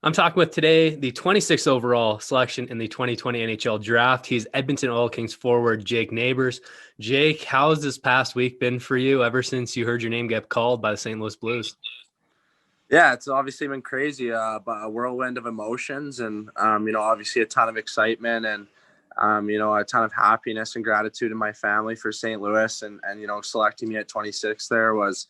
I'm talking with today the 26th overall selection in the 2020 NHL Draft. He's Edmonton Oil Kings forward Jake Neighbours. Jake, how's this past week been for you ever since you heard your name get called by the St. Louis Blues? Yeah, it's obviously been crazy, but a whirlwind of emotions, and obviously a ton of excitement, and a ton of happiness and gratitude in my family for St. Louis, and selecting me at 26 there was,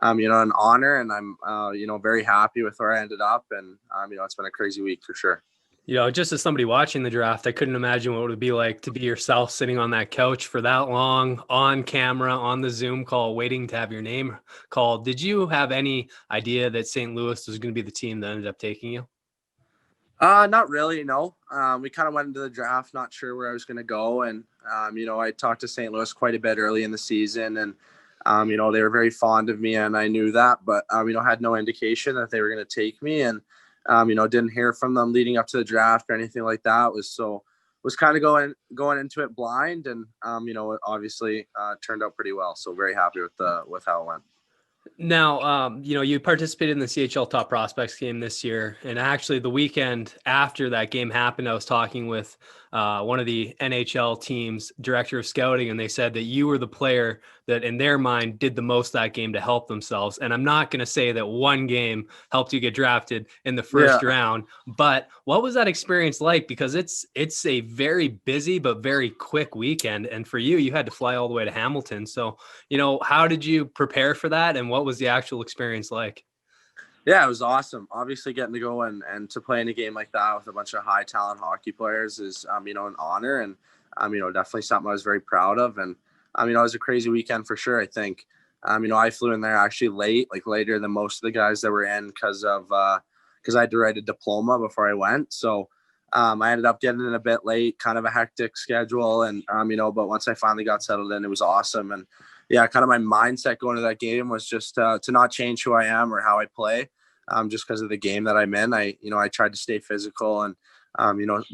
an honor, and I'm very happy with where I ended up, and it's been a crazy week for sure. Just as somebody watching the draft, I couldn't imagine what it would be like to be yourself sitting on that couch for that long, on camera, on the Zoom call, waiting to have your name called. Did you have any idea that St. Louis was going to be the team that ended up taking you? Not really, no. We kind of went into the draft not sure where I was going to go, and I talked to St. Louis quite a bit early in the season, and they were very fond of me, and I knew that, but had no indication that they were going to take me, and didn't hear from them leading up to the draft or anything like that. Was kind of going into it blind, and it obviously turned out pretty well. So very happy with how it went. Now, you participated in the CHL Top Prospects game this year, and actually the weekend after that game happened, I was talking with one of the NHL team's director of scouting, and they said that you were the player that in their mind did the most that game to help themselves. And I'm not going to say that one game helped you get drafted in the first round, but what was that experience like? Because it's a very busy but very quick weekend, and for you had to fly all the way to Hamilton. So, how did you prepare for that, and what was the actual experience like? Yeah, it was awesome. Obviously, getting to go and to play in a game like that with a bunch of high talent hockey players is, an honor, and, definitely something I was very proud of. And, it was a crazy weekend for sure. I think, I flew in there actually late, like later than most of the guys that were in because I had to write a diploma before I went. So, I ended up getting in a bit late, kind of a hectic schedule. And, but once I finally got settled in, it was awesome. And yeah, kind of my mindset going to that game was just to not change who I am or how I play, just because of the game that I'm in. I tried to stay physical and,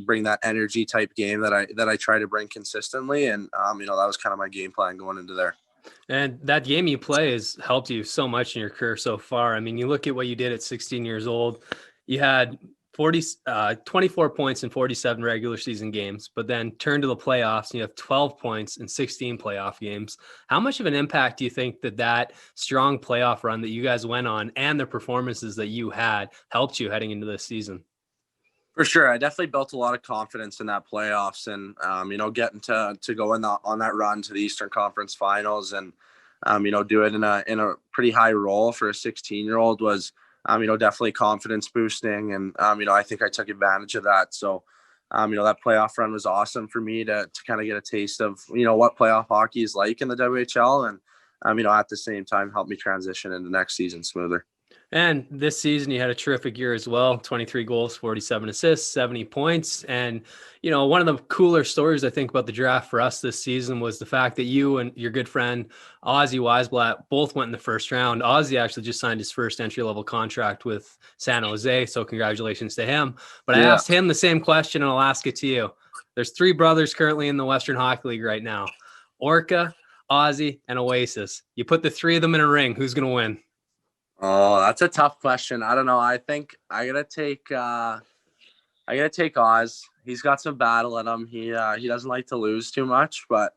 bring that energy type game that I try to bring consistently. And, that was kind of my game plan going into there. And that game you play has helped you so much in your career so far. I mean, you look at what you did at 16 years old. You had 24 points in 47 regular season games, but then turn to the playoffs and you have 12 points in 16 playoff games. How much of an impact do you think that strong playoff run that you guys went on and the performances that you had helped you heading into this season? For sure, I definitely built a lot of confidence in that playoffs, and getting to go on that run to the Eastern Conference Finals, and do it in a pretty high role for a 16-year-old was definitely confidence boosting, and I think I took advantage of that. So that playoff run was awesome for me to kind of get a taste of what playoff hockey is like in the WHL, and at the same time help me transition into next season smoother. And this season, you had a terrific year as well. 23 goals, 47 assists, 70 points. And, one of the cooler stories I think about the draft for us this season was the fact that you and your good friend, Ozzy Weisblatt, both went in the first round. Ozzy actually just signed his first entry-level contract with San Jose, so congratulations to him. But I asked him the same question, and I'll ask it to you. There's three brothers currently in the Western Hockey League right now. Orca, Ozzy, and Oasis. You put the three of them in a ring. Who's going to win? Oh, that's a tough question. I don't know. I think I gotta take Oz. He's got some battle in him. He doesn't like to lose too much, but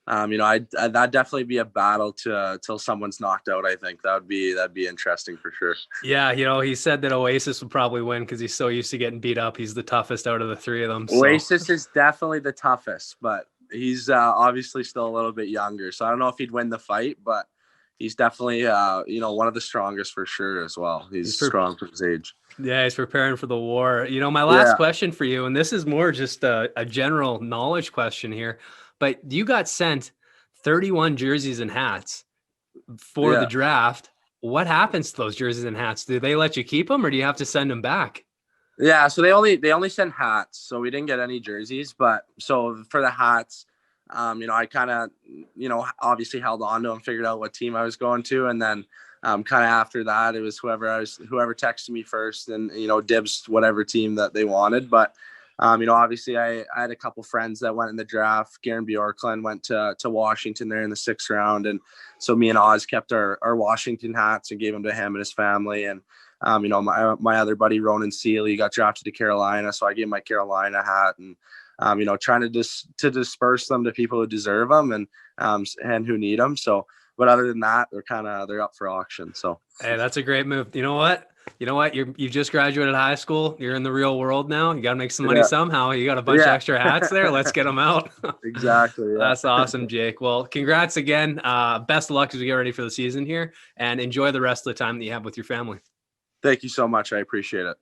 that'd definitely be a battle till someone's knocked out. I think that'd be interesting for sure. Yeah, he said that Oasis would probably win because he's so used to getting beat up. He's the toughest out of the three of them. So. Oasis is definitely the toughest, but he's obviously still a little bit younger. So I don't know if he'd win the fight, but he's definitely, one of the strongest for sure as well. He's strong for his age. Yeah, he's preparing for the war. My last question for you, and this is more just a general knowledge question here, but you got sent 31 jerseys and hats for the draft. What happens to those jerseys and hats? Do they let you keep them, or do you have to send them back? Yeah, so they only send hats, so we didn't get any jerseys. But so for the hats, I kind of, obviously held on to them, figured out what team I was going to, and then kind of after that, it was whoever texted me first, and dibs whatever team that they wanted. But obviously I had a couple friends that went in the draft. Garen Bjorklund went to Washington there in the 6th round, and so me and Oz kept our Washington hats and gave them to him and his family, and My other buddy, Ronan Seeley, got drafted to Carolina. So I gave my Carolina hat and, trying to disperse them to people who deserve them and who need them. So, but other than that, they're up for auction. So, hey, that's a great move. You know what? You just graduated high school. You're in the real world now. You got to make some money somehow. You got a bunch of extra hats there. Let's get them out. Exactly. Yeah. That's awesome, Jake. Well, congrats again. Best of luck as we get ready for the season here, and enjoy the rest of the time that you have with your family. Thank you so much. I appreciate it.